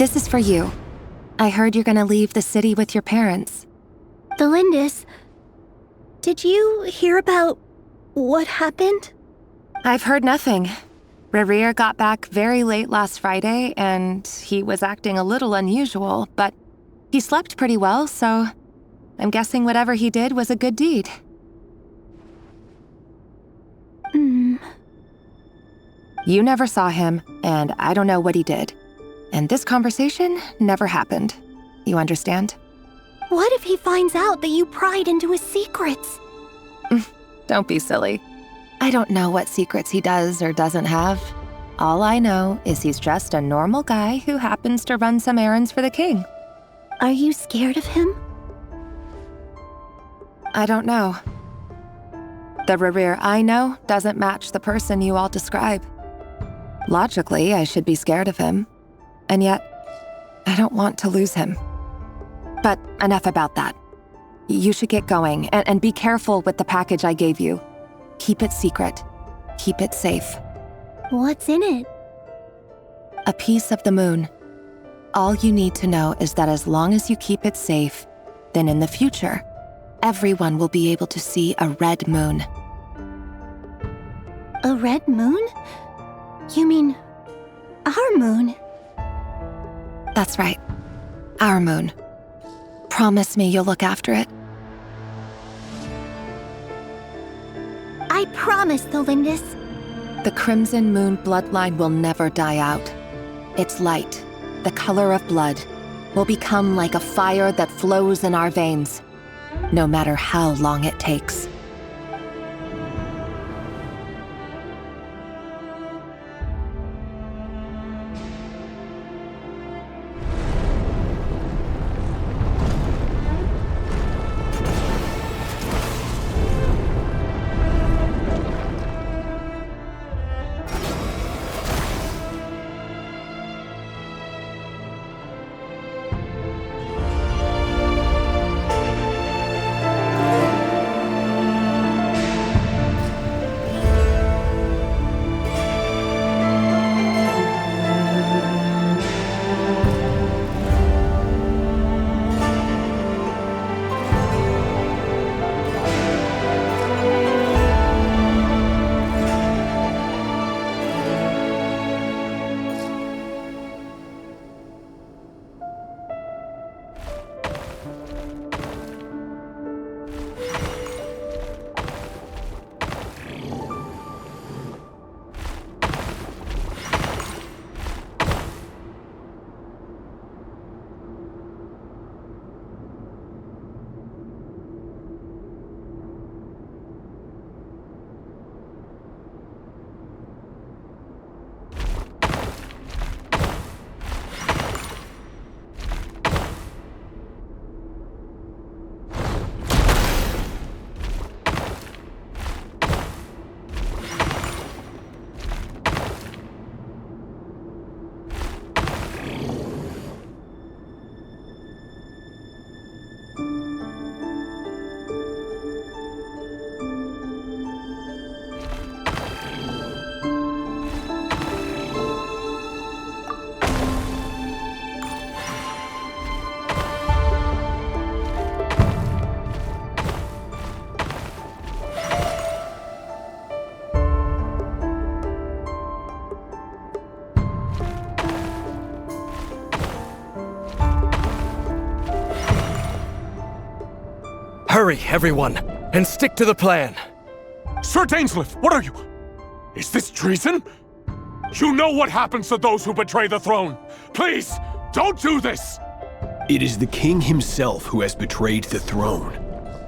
This is for you. I heard you're gonna leave the city with your parents. The Lindis... Did you hear about what happened? I've heard nothing. Rerir got back very late last Friday, and he was acting a little unusual, but he slept pretty well, so I'm guessing whatever he did was a good deed. You never saw him, and I don't know what he did. And this conversation never happened. You understand? What if he finds out that you pried into his secrets? Don't be silly. I don't know what secrets he does or doesn't have. All I know is he's just a normal guy who happens to run some errands for the king. Are you scared of him? I don't know. The Rerir I know doesn't match the person you all describe. Logically, I should be scared of him. And yet, I don't want to lose him. But enough about that. You should get going, and be careful with the package I gave you. Keep it secret. Keep it safe. What's in it? A piece of the moon. All you need to know is that as long as you keep it safe, then in the future, everyone will be able to see a red moon. A red moon? You mean our moon? That's right. Our moon. Promise me you'll look after it. I promise, the Lindis. The Crimson Moon bloodline will never die out. Its light, the color of blood, will become like a fire that flows in our veins, no matter how long it takes. Hurry, everyone, and stick to the plan. Sir Dainsleif, what are you? Is this treason? You know what happens to those who betray the throne. Please, don't do this! It is the king himself who has betrayed the throne.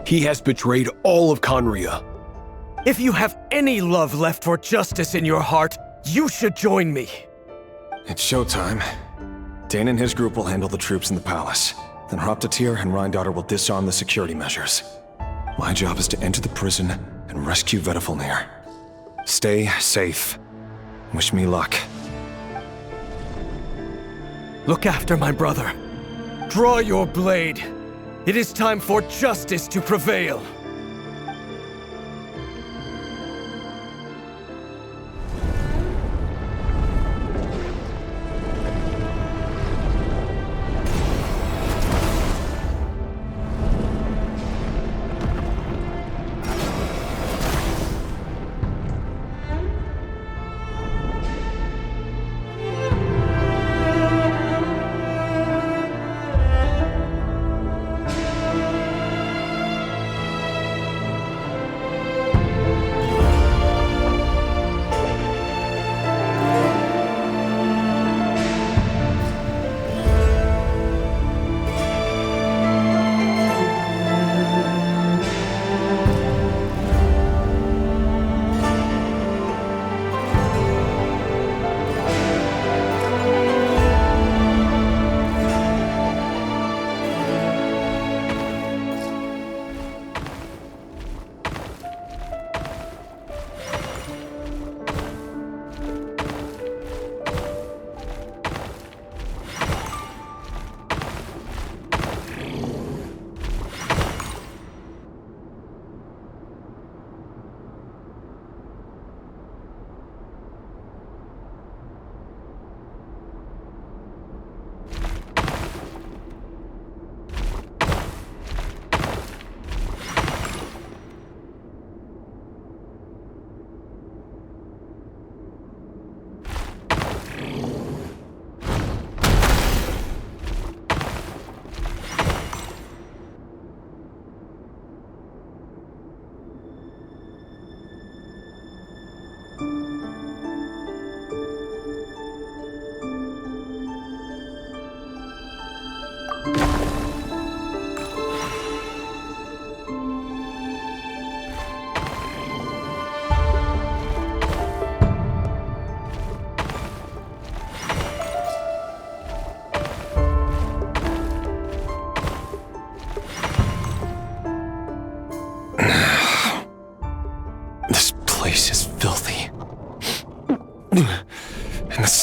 He has betrayed all of Conria. If you have any love left for justice in your heart, you should join me. It's showtime. Dane and his group will handle the troops in the palace. Then Hraptatir and Rheindotter will disarm the security measures. My job is to enter the prison and rescue Vedifalnir. Stay safe. Wish me luck. Look after my brother. Draw your blade. It is time for justice to prevail.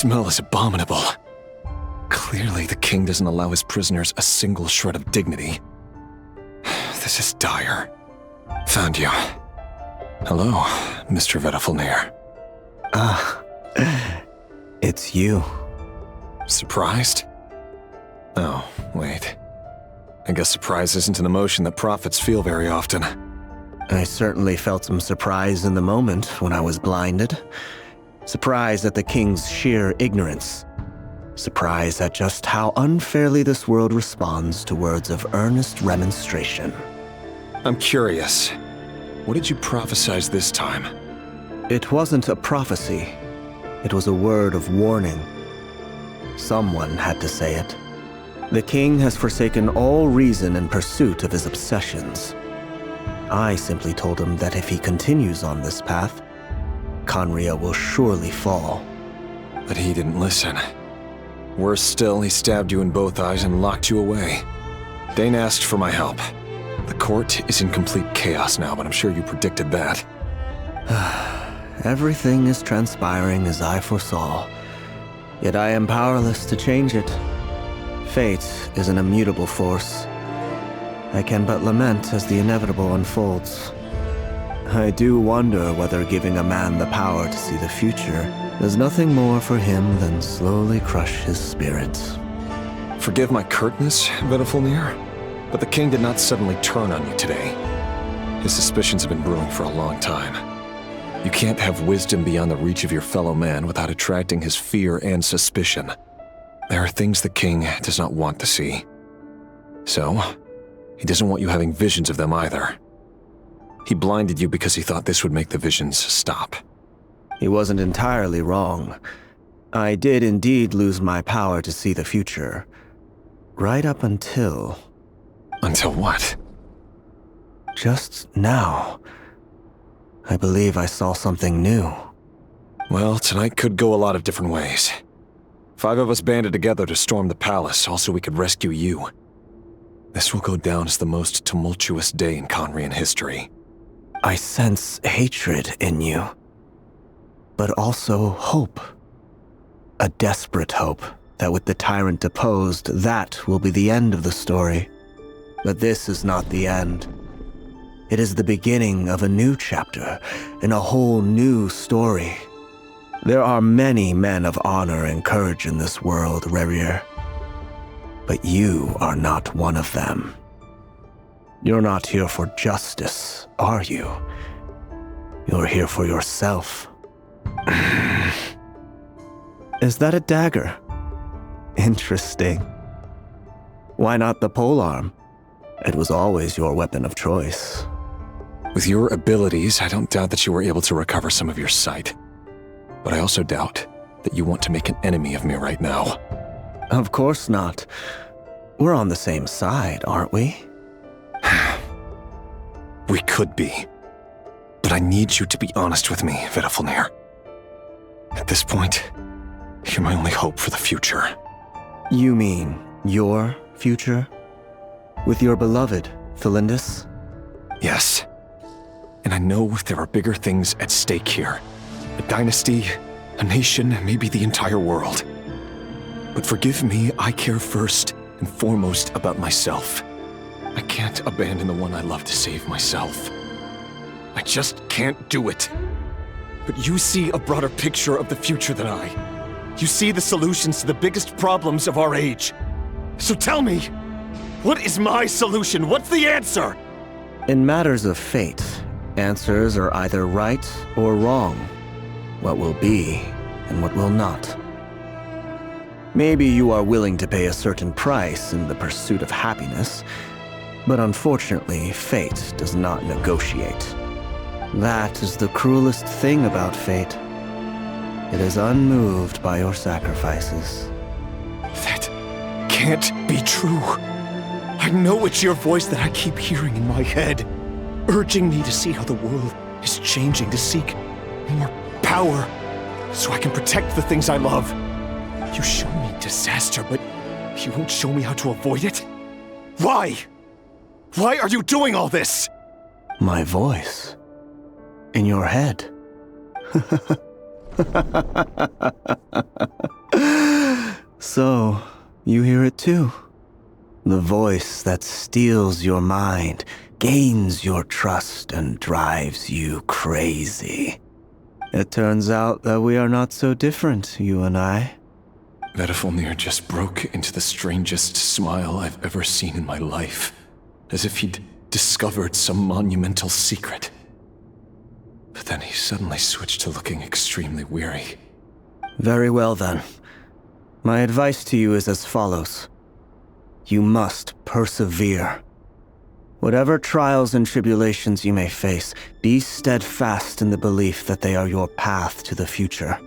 smell is abominable. Clearly, the king doesn't allow his prisoners a single shred of dignity. This is dire. Found you. Hello, Mr. Vedafilnir. It's you. Surprised? Oh, wait. I guess surprise isn't an emotion that prophets feel very often. I certainly felt some surprise in the moment when I was blinded. Surprise at the king's sheer ignorance. Surprise at just how unfairly this world responds to words of earnest remonstration. I'm curious. What did you prophesize this time? It wasn't a prophecy. It was a word of warning. Someone had to say it. The king has forsaken all reason in pursuit of his obsessions. I simply told him that if he continues on this path, Khaenri'ah will surely fall. But he didn't listen. Worse still, he stabbed you in both eyes and locked you away. Dane asked for my help. The court is in complete chaos now, but I'm sure you predicted that. Everything is transpiring as I foresaw, yet I am powerless to change it. Fate is an immutable force. I can but lament as the inevitable unfolds. I do wonder whether giving a man the power to see the future does nothing more for him than slowly crush his spirit. Forgive my curtness, Vedafilnir, but the king did not suddenly turn on you today. His suspicions have been brewing for a long time. You can't have wisdom beyond the reach of your fellow man without attracting his fear and suspicion. There are things the king does not want to see. So, he doesn't want you having visions of them either. He blinded you because he thought this would make the visions stop. He wasn't entirely wrong. I did indeed lose my power to see the future. Right up until... Until what? Just now. I believe I saw something new. Well, tonight could go a lot of different ways. 5 of us banded together to storm the palace, also we could rescue you. This will go down as the most tumultuous day in Khaenri'ah history. I sense hatred in you, but also hope. A desperate hope that with the tyrant deposed, that will be the end of the story. But this is not the end. It is the beginning of a new chapter, in a whole new story. There are many men of honor and courage in this world, Rerir. But you are not one of them. You're not here for justice, are you? You're here for yourself. Is that a dagger? Interesting. Why not the polearm? It was always your weapon of choice. With your abilities, I don't doubt that you were able to recover some of your sight. But I also doubt that you want to make an enemy of me right now. Of course not. We're on the same side, aren't we? We could be. But I need you to be honest with me, Vedafilnir. At this point, you're my only hope for the future. You mean your future? With your beloved, Felindis? Yes. And I know there are bigger things at stake here. A dynasty, a nation, maybe the entire world. But forgive me, I care first and foremost about myself. I can't abandon the one I love to save myself. I just can't do it. But you see a broader picture of the future than I. You see the solutions to the biggest problems of our age. So tell me, what is my solution? What's the answer? In matters of fate, answers are either right or wrong. What will be and what will not. Maybe you are willing to pay a certain price in the pursuit of happiness, but unfortunately, fate does not negotiate. That is the cruelest thing about fate. It is unmoved by your sacrifices. That can't be true. I know it's your voice that I keep hearing in my head, urging me to see how the world is changing, to seek more power, so I can protect the things I love. You show me disaster, but you won't show me how to avoid it? Why? Why are you doing all this? My voice. In your head. So, you hear it too? The voice that steals your mind, gains your trust, and drives you crazy. It turns out that we are not so different, you and I. Vedifalnir just broke into the strangest smile I've ever seen in my life, as if he'd discovered some monumental secret. But then he suddenly switched to looking extremely weary. Very well then. My advice to you is as follows. You must persevere. Whatever trials and tribulations you may face, be steadfast in the belief that they are your path to the future.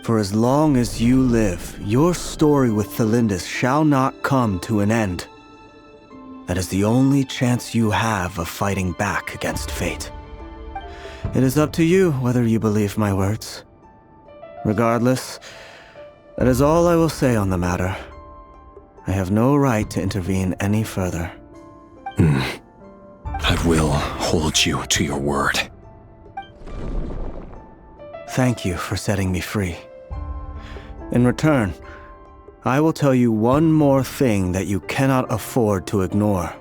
For as long as you live, your story with Thelindis shall not come to an end. That is the only chance you have of fighting back against fate. It is up to you whether you believe my words. Regardless, that is all I will say on the matter. I have no right to intervene any further. I will hold you to your word. Thank you for setting me free. In return, I will tell you one more thing that you cannot afford to ignore.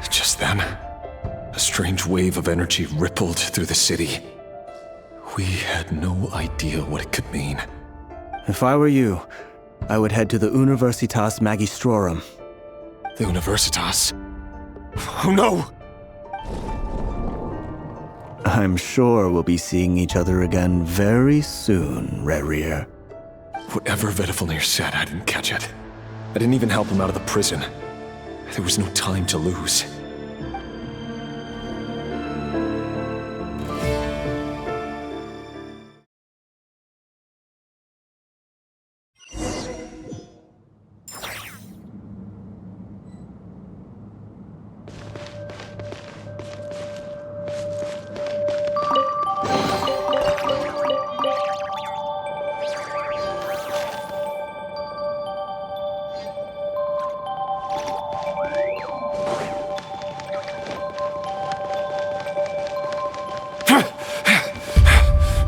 Just then, a strange wave of energy rippled through the city. We had no idea what it could mean. If I were you, I would head to the Universitas Magistrorum. The Universitas? Oh no! I'm sure we'll be seeing each other again very soon, Rerir. Whatever Vedifalnir said, I didn't catch it. I didn't even help him out of the prison. There was no time to lose.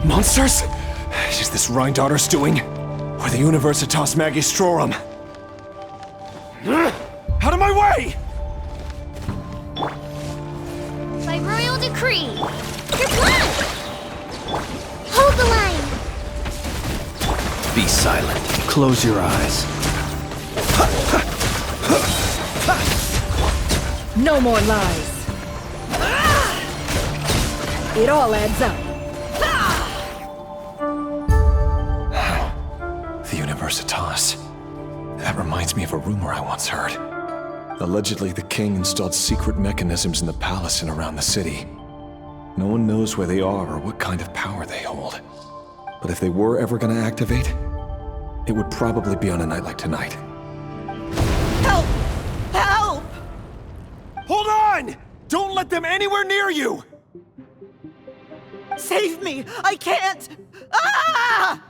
Monsters? Is this Rhindaughter's doing? Or the Universitas Magistrorum? Out of my way! By royal decree, your blood! Hold the line! Be silent. Close your eyes. No more lies. It all adds up. The Universitas. That reminds me of a rumor I once heard. Allegedly, the king installed secret mechanisms in the palace and around the city. No one knows where they are or what kind of power they hold. But if they were ever going to activate, it would probably be on a night like tonight. Help! Help! Hold on! Don't let them anywhere near you! Save me! I can't! Ah!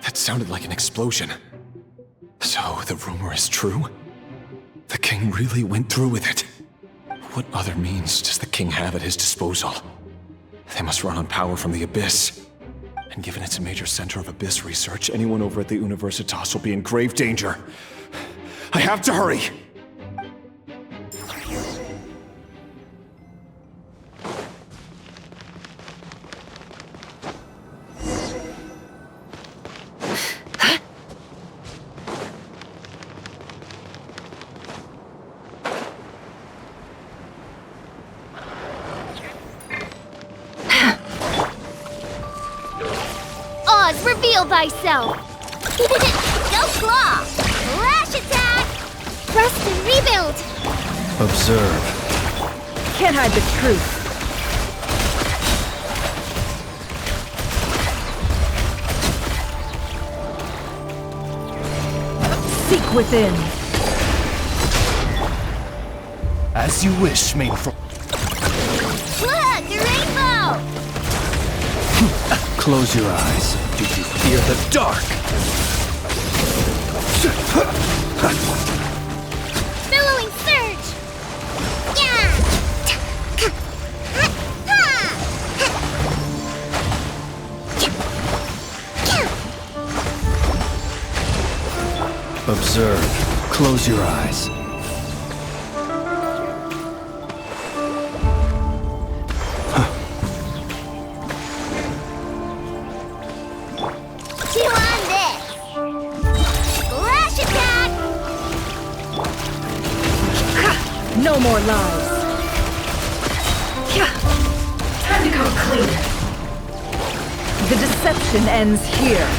That sounded like an explosion. So, the rumor is true? The king really went through with it. What other means does the king have at his disposal? They must run on power from the Abyss. And given it's a major center of Abyss research, anyone over at the Universitas will be in grave danger. I have to hurry! Oz, reveal thyself! Go claw! Flash attack! Thrust and rebuild! Observe. Can't hide the truth. Seek within. As you wish, main fro- Look, the rainbow! Close your eyes. Do you fear the dark? Billowing surge! Yeah! observe. Close your eyes. Chew on this! Flash attack! No more lies. Time to come clean. The deception ends here.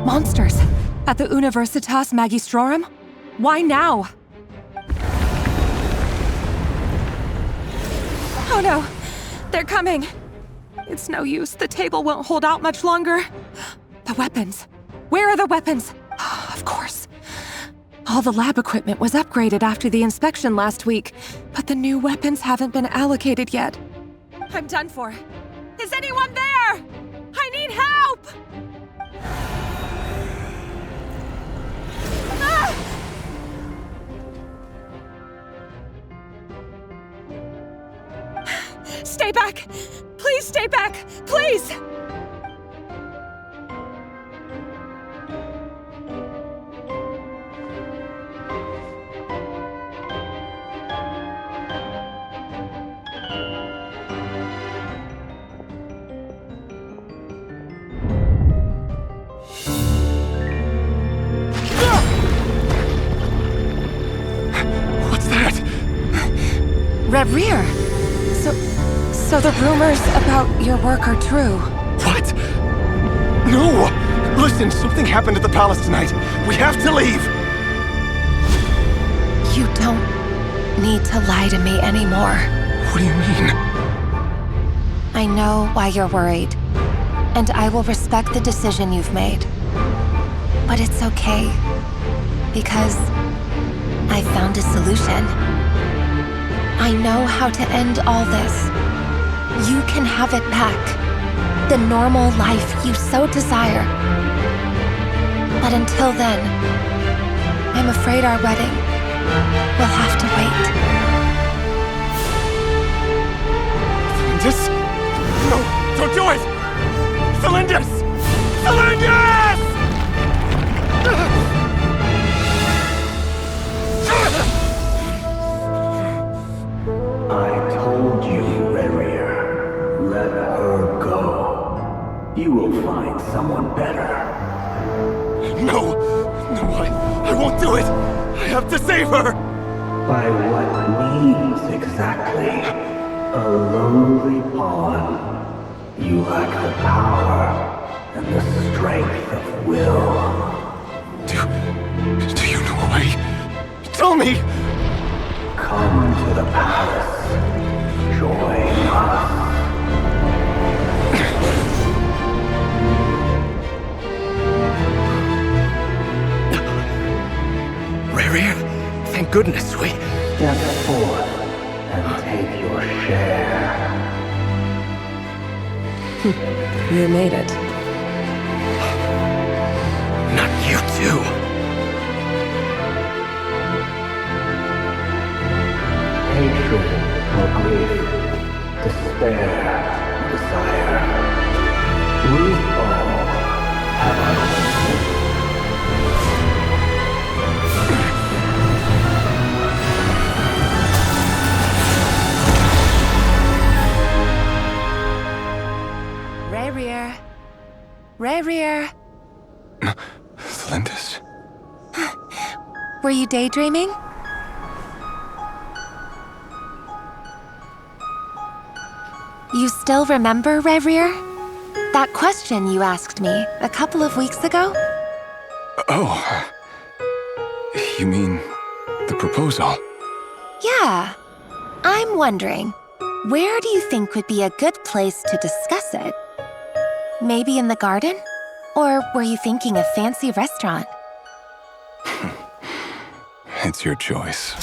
Monsters! At the Universitas Magistrorum? Why now? Oh no! They're coming! It's no use, the table won't hold out much longer. The weapons! Where are the weapons? Of course. All the lab equipment was upgraded after the inspection last week, but the new weapons haven't been allocated yet. I'm done for. Is anyone there? I need help! Stay back! Please stay back! Please! What's that? Rear! So the rumors about your work are true. What? No! Listen, something happened at the palace tonight. We have to leave! You don't need to lie to me anymore. What do you mean? I know why you're worried, and I will respect the decision you've made. But it's okay, because I found a solution. I know how to end all this. You can have it back. The normal life you so desire. But until then, I'm afraid our wedding will have to wait. Celindus? No, don't do it! Celindus! Celindus! I told you, Rerir. Let her go. You will find someone better. No! No, I won't do it! I have to save her! By what means exactly? A lowly pawn. You lack the power and the strength of will. Do you know a way? Tell me! Come to the palace. Join us. Rerir, thank goodness we... Step forth and take your share. You made it. Not you too. Hatred or grief, despair or desire. We all have our own. Rerir. Rerir. Celindus? Were you daydreaming? You still remember, Rerir? That question you asked me a couple of weeks ago? Oh. You mean the proposal? Yeah. I'm wondering, Where do you think would be a good place to discuss it? Maybe in the garden? Or were you thinking a fancy restaurant? It's your choice.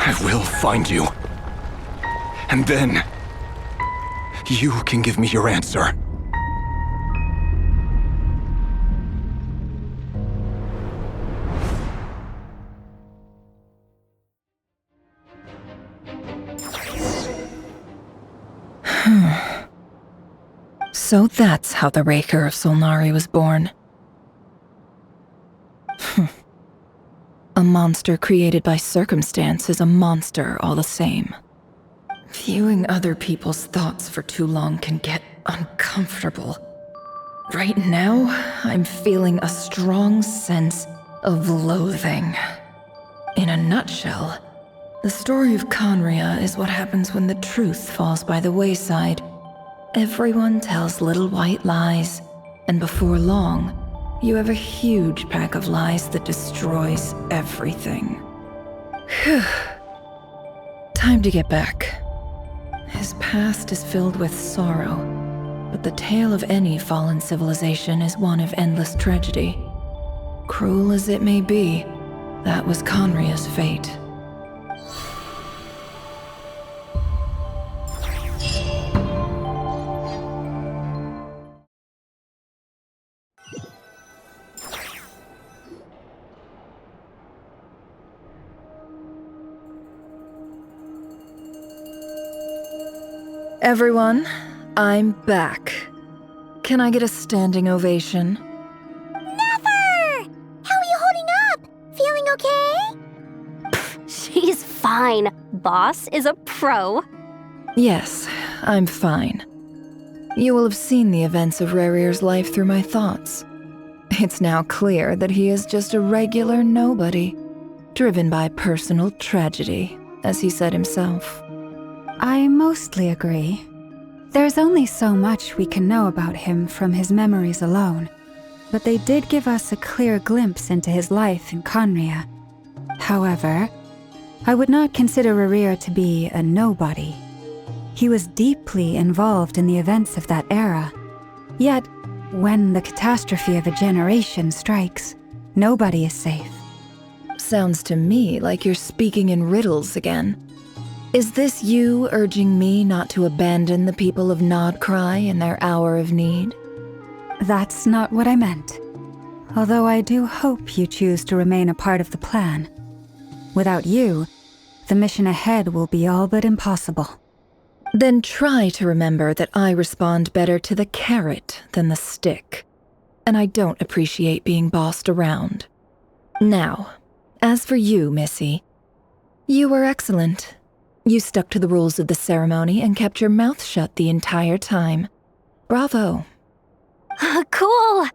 I will find you. And then, you can give me your answer. So that's how the Raker of Solnari was born. A monster created by circumstance is a monster all the same. Viewing other people's thoughts for too long can get uncomfortable. Right now, I'm feeling a strong sense of loathing. In a nutshell, the story of Conria is what happens when the truth falls by the wayside. Everyone tells little white lies, and before long, you have a huge pack of lies that destroys everything. Phew. Time to get back. His past is filled with sorrow, but the tale of any fallen civilization is one of endless tragedy. Cruel as it may be, that was Conria's fate. Everyone, I'm back. Can I get a standing ovation? Never! How are you holding up? Feeling okay? She's fine. Boss is a pro. Yes, I'm fine. You will have seen the events of Rarir's life through my thoughts. It's now clear that he is just a regular nobody, driven by personal tragedy, as he said himself. I mostly agree. There's only so much we can know about him from his memories alone, but they did give us a clear glimpse into his life in Conria. However, I would not consider Rarir to be a nobody. He was deeply involved in the events of that era. Yet, when the catastrophe of a generation strikes, nobody is safe. Sounds to me like you're speaking in riddles again. Is this you urging me not to abandon the people of Krai in their hour of need? That's not what I meant. Although I do hope you choose to remain a part of the plan. Without you, the mission ahead will be all but impossible. Then try to remember that I respond better to the carrot than the stick. And I don't appreciate being bossed around. Now, as for you, Missy, you were excellent. You stuck to the rules of the ceremony and kept your mouth shut the entire time. Bravo. Cool.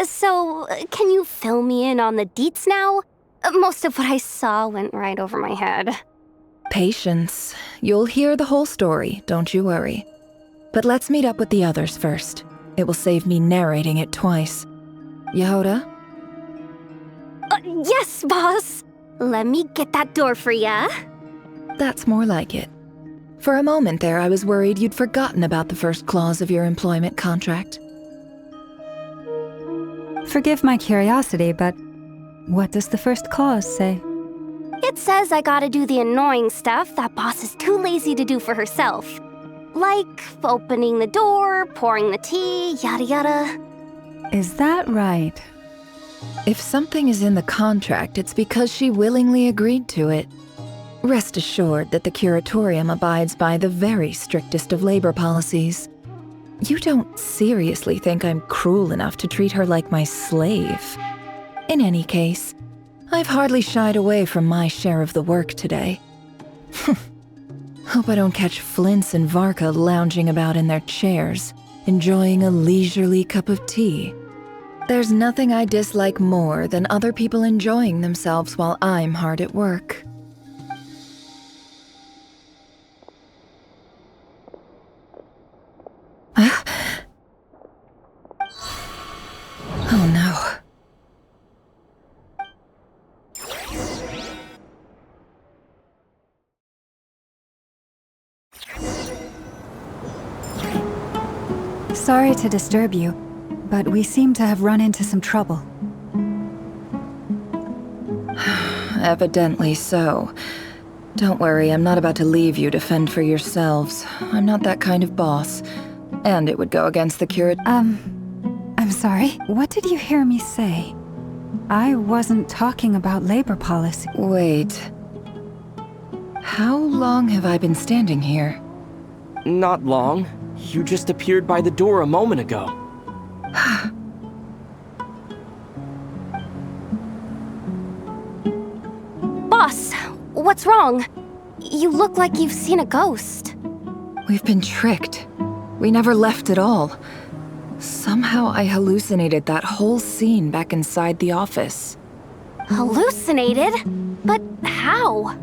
So, can you fill me in on the deets now? Most of what I saw went right over my head. Patience. You'll hear the whole story, don't you worry. But let's meet up with the others first. It will save me narrating it twice. Yehoda? Yes, boss. Let me get that door for ya. That's more like it. For a moment there, I was worried you'd forgotten about the first clause of your employment contract. Forgive my curiosity, but what does the first clause say? It says I gotta do the annoying stuff that boss is too lazy to do for herself. Like opening the door, pouring the tea, yada yada. Is that right? If something is in the contract, it's because she willingly agreed to it. Rest assured that the curatorium abides by the very strictest of labor policies. You don't seriously think I'm cruel enough to treat her like my slave. In any case, I've hardly shied away from my share of the work today. Hope I don't catch Flintz and Varka lounging about in their chairs, enjoying a leisurely cup of tea. There's nothing I dislike more than other people enjoying themselves while I'm hard at work. Oh no. Sorry to disturb you, but we seem to have run into some trouble. Evidently so. Don't worry, I'm not about to leave you to fend for yourselves. I'm not that kind of boss. And it would go against the I'm sorry, what did you hear me say? I wasn't talking about labor policy. Wait. How long have I been standing here? Not long. You just appeared by the door a moment ago. Boss, what's wrong? You look like you've seen a ghost. We've been tricked. We never left at all. Somehow I hallucinated that whole scene back inside the office. Hallucinated? But how?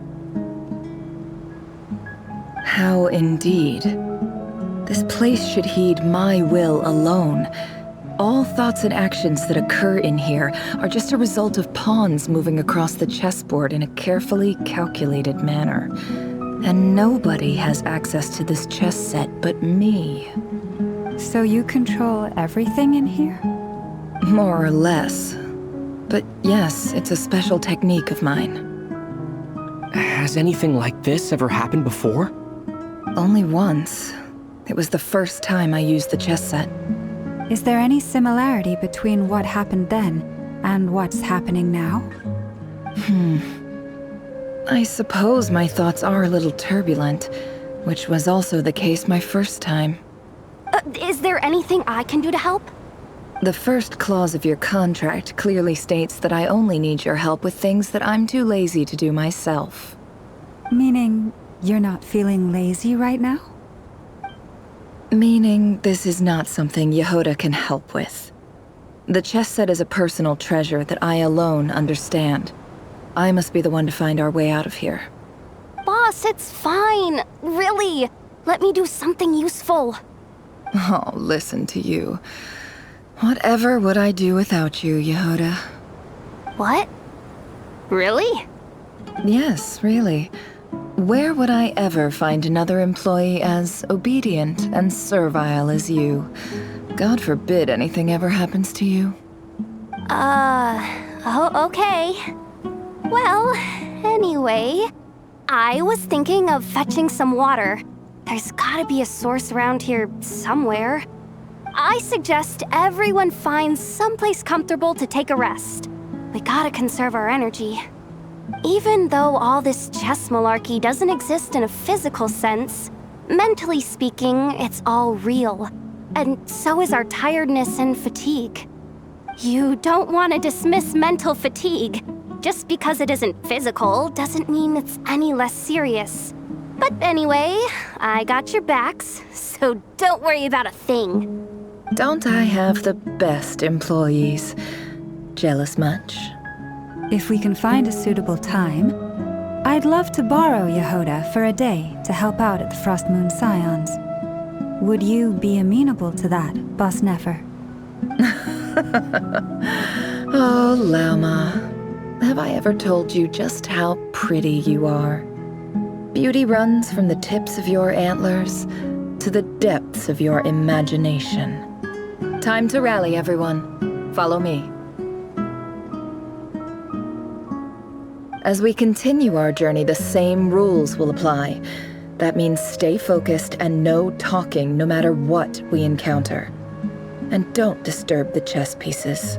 How indeed. This place should heed my will alone. All thoughts and actions that occur in here are just a result of pawns moving across the chessboard in a carefully calculated manner. And nobody has access to this chess set but me. So you control everything in here? More or less. But yes, it's a special technique of mine. Has anything like this ever happened before? Only once. It was the first time I used the chess set. Is there any similarity between what happened then and what's happening now? I suppose my thoughts are a little turbulent, which was also the case my first time. Is there anything I can do to help? The first clause of your contract clearly states that I only need your help with things that I'm too lazy to do myself. Meaning, you're not feeling lazy right now? Meaning this is not something Yehoda can help with. The chess set is a personal treasure that I alone understand. I must be the one to find our way out of here. Boss, it's fine. Really. Let me do something useful. Oh, listen to you. Whatever would I do without you, Yehoda? What? Really? Yes, really. Where would I ever find another employee as obedient and servile as you? God forbid anything ever happens to you. Oh, okay. Well, anyway, I was thinking of fetching some water. There's gotta be a source around here somewhere. I suggest everyone finds someplace comfortable to take a rest. We gotta conserve our energy. Even though all this chess malarkey doesn't exist in a physical sense, mentally speaking, it's all real. And so is our tiredness and fatigue. You don't want to dismiss mental fatigue. Just because it isn't physical doesn't mean it's any less serious. But anyway, I got your backs, so don't worry about a thing. Don't I have the best employees? Jealous much? If we can find a suitable time, I'd love to borrow Yehoda for a day to help out at the Frost Moon Scions. Would you be amenable to that, Boss Nefer? Oh, Lauma. Have I ever told you just how pretty you are? Beauty runs from the tips of your antlers to the depths of your imagination. Time to rally, everyone. Follow me. As we continue our journey, the same rules will apply. That means stay focused and no talking no matter what we encounter. And don't disturb the chess pieces.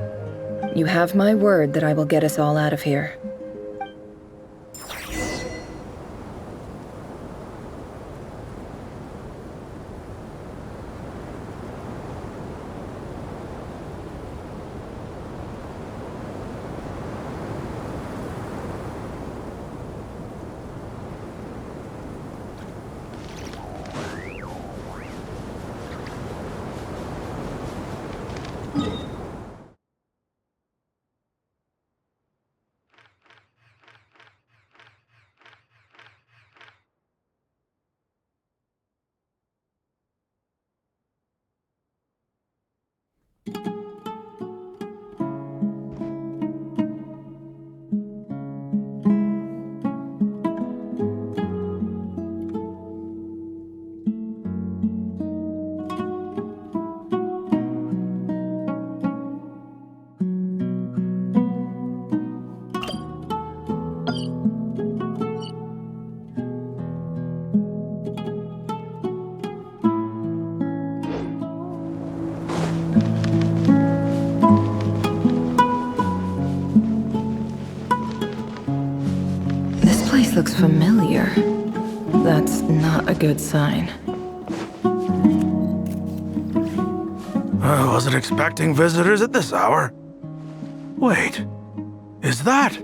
You have my word that I will get us all out of here. This place looks familiar. That's not a good sign. I wasn't expecting visitors at this hour. Wait, is that?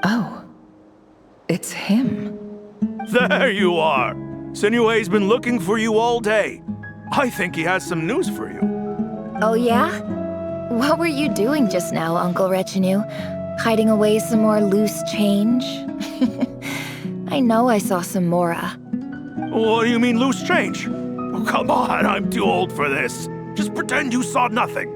Oh, it's him. There you are! Sinue's been looking for you all day. I think he has some news for you. Oh yeah? What were you doing just now, Uncle Retinue? Hiding away some more loose change? I know I saw some Mora. What do you mean loose change? Oh, come on, I'm too old for this. Just pretend you saw nothing.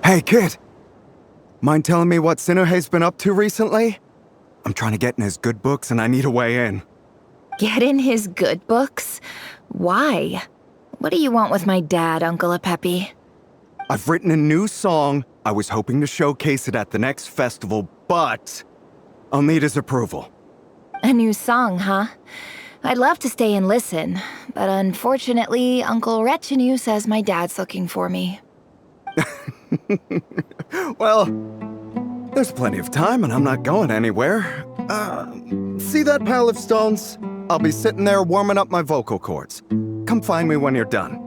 Hey, kid! Mind telling me what Sinuhe's been up to recently? I'm trying to get in his good books and I need a way in. Get in his good books? Why? What do you want with my dad, Uncle Apepi? I've written a new song. I was hoping to showcase it at the next festival, but I'll need his approval. A new song, huh? I'd love to stay and listen, but unfortunately, Uncle Retinue says my dad's looking for me. Well, there's plenty of time and I'm not going anywhere. See that pile of stones? I'll be sitting there warming up my vocal cords. Come find me when you're done.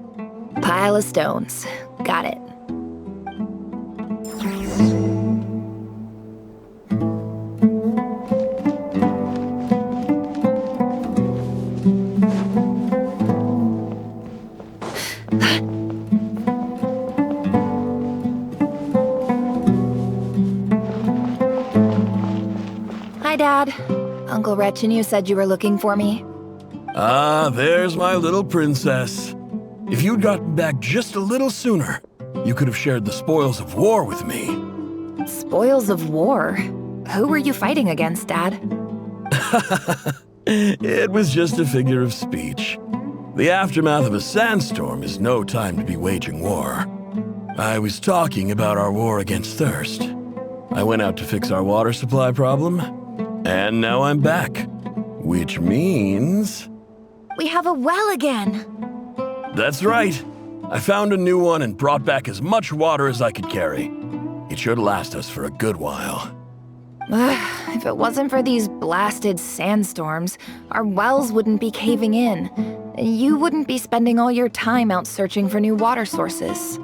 Pile of stones. Got it. Hi, Dad. Uncle Retinue said you were looking for me. Ah, there's my little princess. If you'd gotten back just a little sooner, you could have shared the spoils of war with me. Spoils of war? Who were you fighting against, Dad? It was just a figure of speech. The aftermath of a sandstorm is no time to be waging war. I was talking about our war against thirst. I went out to fix our water supply problem, and now I'm back. Which means... We have a well again! That's right. I found a new one and brought back as much water as I could carry. It should last us for a good while. If it wasn't for these blasted sandstorms, our wells wouldn't be caving in. You wouldn't be spending all your time out searching for new water sources.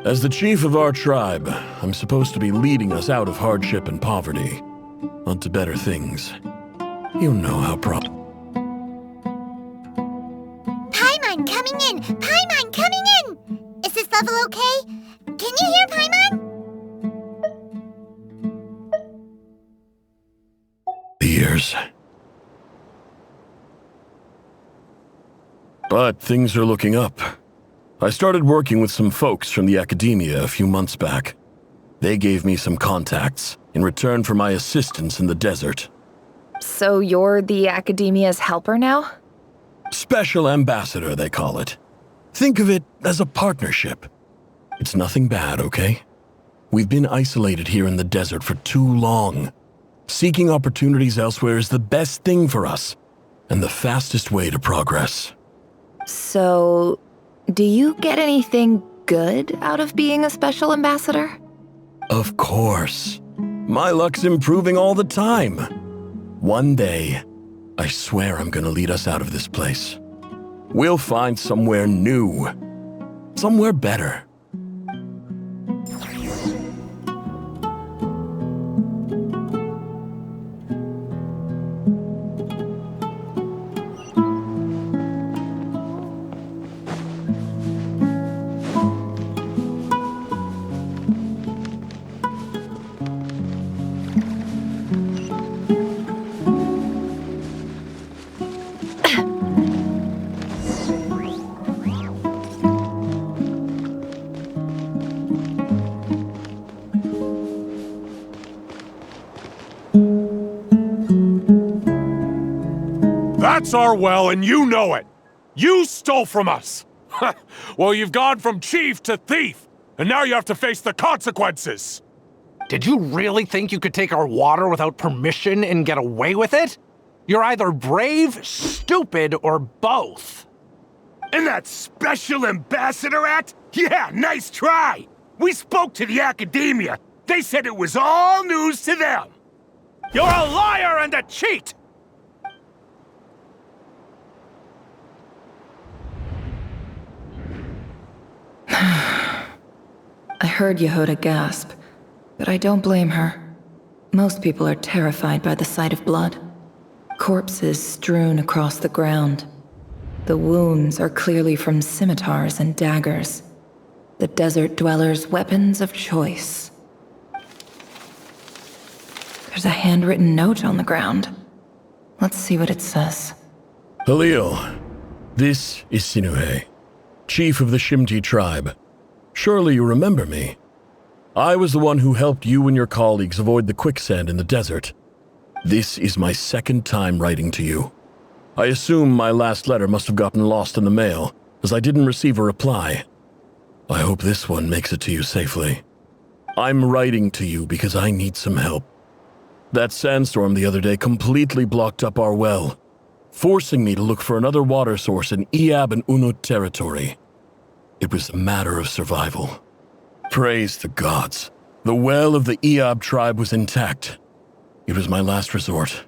As the chief of our tribe, I'm supposed to be leading us out of hardship and poverty, onto better things. You know how Paimon coming in! Paimon coming in! Is this level okay? Can you hear Paimon? the years. But things are looking up. I started working with some folks from the academia a few months back. They gave me some contacts in return for my assistance in the desert. So you're the academia's helper now? Special ambassador, they call it. Think of it as a partnership. It's nothing bad, okay? We've been isolated here in the desert for too long. Seeking opportunities elsewhere is the best thing for us, and the fastest way to progress. So, do you get anything good out of being a special ambassador? Of course. My luck's improving all the time. One day, I swear I'm gonna lead us out of this place. We'll find somewhere new. Somewhere better. That's our well, and you know it! You stole from us! Well, you've gone from chief to thief, and now you have to face the consequences! Did you really think you could take our water without permission and get away with it? You're either brave, stupid, or both. And that special ambassador act? Yeah, nice try! We spoke to the academia. They said it was all news to them. You're a liar and a cheat! I heard Yehuda gasp, but I don't blame her. Most people are terrified by the sight of blood. Corpses strewn across the ground. The wounds are clearly from scimitars and daggers. The desert dwellers' weapons of choice. There's a handwritten note on the ground. Let's see what it says. Halil, this is Sinuhe, chief of the Shimti tribe. Surely you remember me. I was the one who helped you and your colleagues avoid the quicksand in the desert. This is my second time writing to you. I assume my last letter must have gotten lost in the mail, as I didn't receive a reply. I hope this one makes it to you safely. I'm writing to you because I need some help. That sandstorm the other day completely blocked up our well, forcing me to look for another water source in Iab and Unut territory. It was a matter of survival. Praise the gods. The well of the Iab tribe was intact. It was my last resort.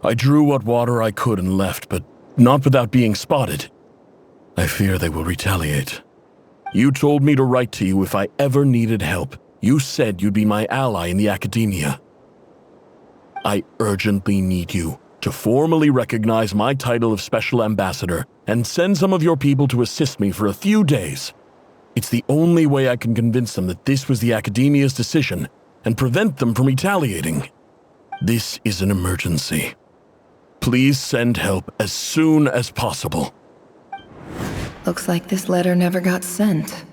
I drew what water I could and left, but not without being spotted. I fear they will retaliate. You told me to write to you if I ever needed help. You said you'd be my ally in the academia. I urgently need you to formally recognize my title of Special Ambassador and send some of your people to assist me for a few days. It's the only way I can convince them that this was the academia's decision and prevent them from retaliating. This is an emergency. Please send help as soon as possible. Looks like this letter never got sent.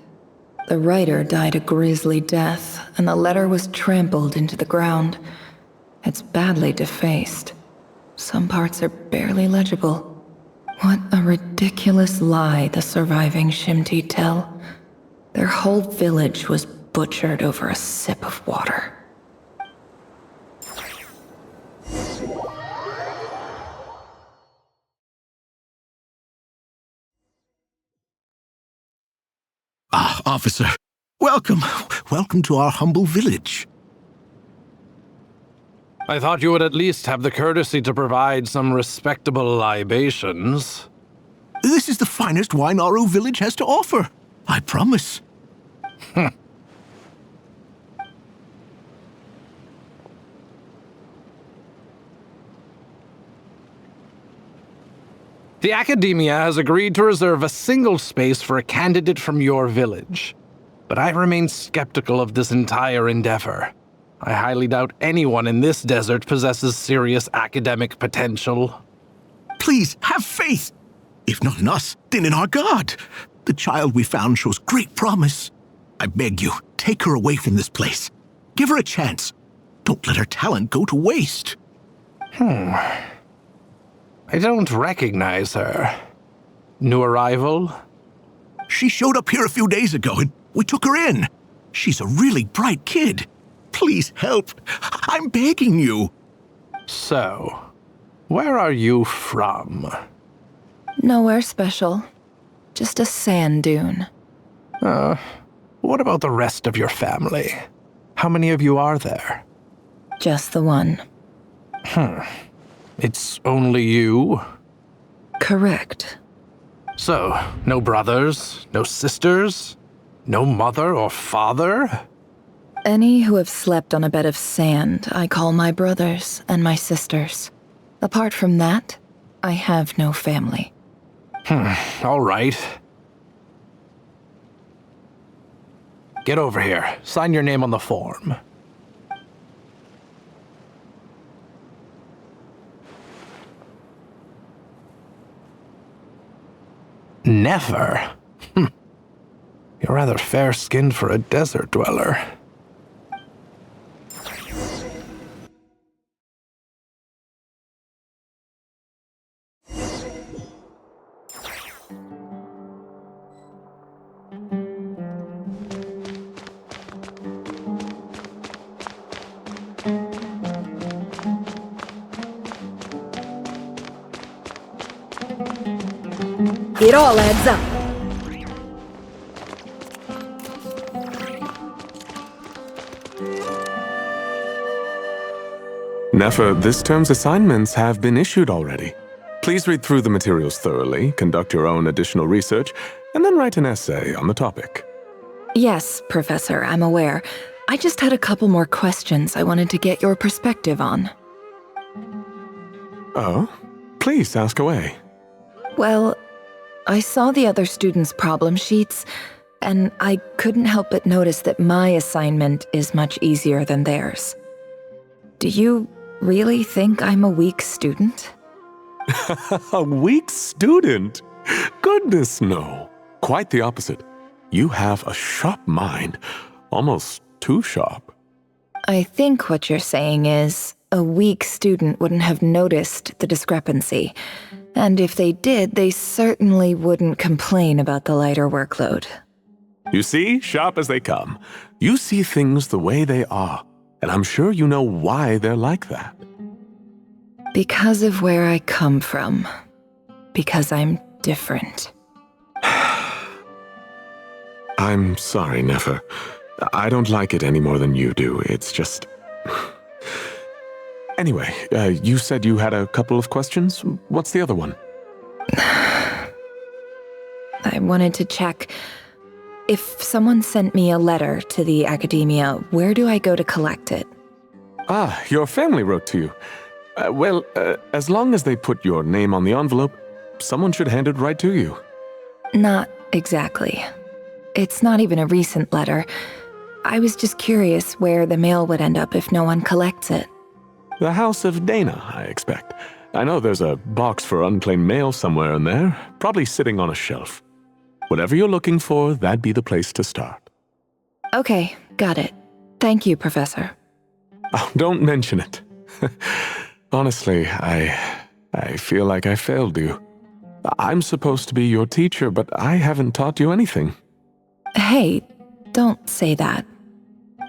The writer died a grisly death, and the letter was trampled into the ground. It's badly defaced. Some parts are barely legible. What a ridiculous lie the surviving Shimti tell. Their whole village was butchered over a sip of water. Ah, officer. Welcome. Welcome to our humble village. I thought you would at least have the courtesy to provide some respectable libations. This is the finest wine Aru village has to offer. I promise. The Academia has agreed to reserve a single space for a candidate from your village. But I remain skeptical of this entire endeavor. I highly doubt anyone in this desert possesses serious academic potential. Please, have faith. If not in us, then in our god. The child we found shows great promise. I beg you, take her away from this place. Give her a chance. Don't let her talent go to waste. I don't recognize her. New arrival? She showed up here a few days ago and we took her in. She's a really bright kid. Please help. I'm begging you. So, where are you from? Nowhere special. Just a sand dune. What about the rest of your family? How many of you are there? Just the one. It's only you? Correct. So, no brothers, no sisters, no mother or father? Any who have slept on a bed of sand, I call my brothers and my sisters. Apart from that, I have no family. All right. Get over here. Sign your name on the form. Never? You're rather fair-skinned for a desert dweller. It all adds up. Nefer, this term's assignments have been issued already. Please read through the materials thoroughly, conduct your own additional research, and then write an essay on the topic. Yes, Professor, I'm aware. I just had a couple more questions I wanted to get your perspective on. Oh? Please ask away. Well, I saw the other students' problem sheets, and I couldn't help but notice that my assignment is much easier than theirs. Do you really think I'm a weak student? A weak student? Goodness, no. Quite the opposite. You have a sharp mind, almost too sharp. I think what you're saying is, a weak student wouldn't have noticed the discrepancy. And if they did, they certainly wouldn't complain about the lighter workload. You see, sharp as they come. You see things the way they are, and I'm sure you know why they're like that. Because of where I come from. Because I'm different. I'm sorry, Nefer. I don't like it any more than you do. It's just... Anyway, you said you had a couple of questions. What's the other one? I wanted to check. If someone sent me a letter to the academia, where do I go to collect it? Ah, your family wrote to you. Well, as long as they put your name on the envelope, someone should hand it right to you. Not exactly. It's not even a recent letter. I was just curious where the mail would end up if no one collects it. The House of Dana, I expect. I know there's a box for unclaimed mail somewhere in there, probably sitting on a shelf. Whatever you're looking for, that'd be the place to start. Okay, got it. Thank you, Professor. Oh, don't mention it. Honestly, I feel like I failed you. I'm supposed to be your teacher, but I haven't taught you anything. Hey, don't say that.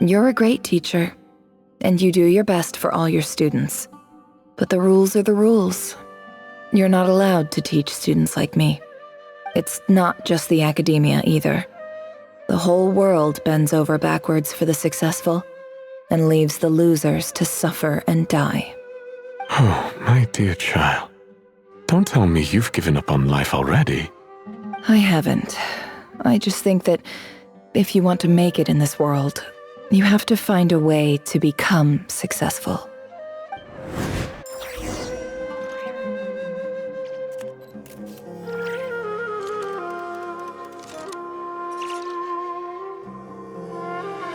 You're a great teacher, and you do your best for all your students. But the rules are the rules. You're not allowed to teach students like me. It's not just the academia either. The whole world bends over backwards for the successful, and leaves the losers to suffer and die. Oh, my dear child. Don't tell me you've given up on life already. I haven't. I just think that if you want to make it in this world, you have to find a way to become successful.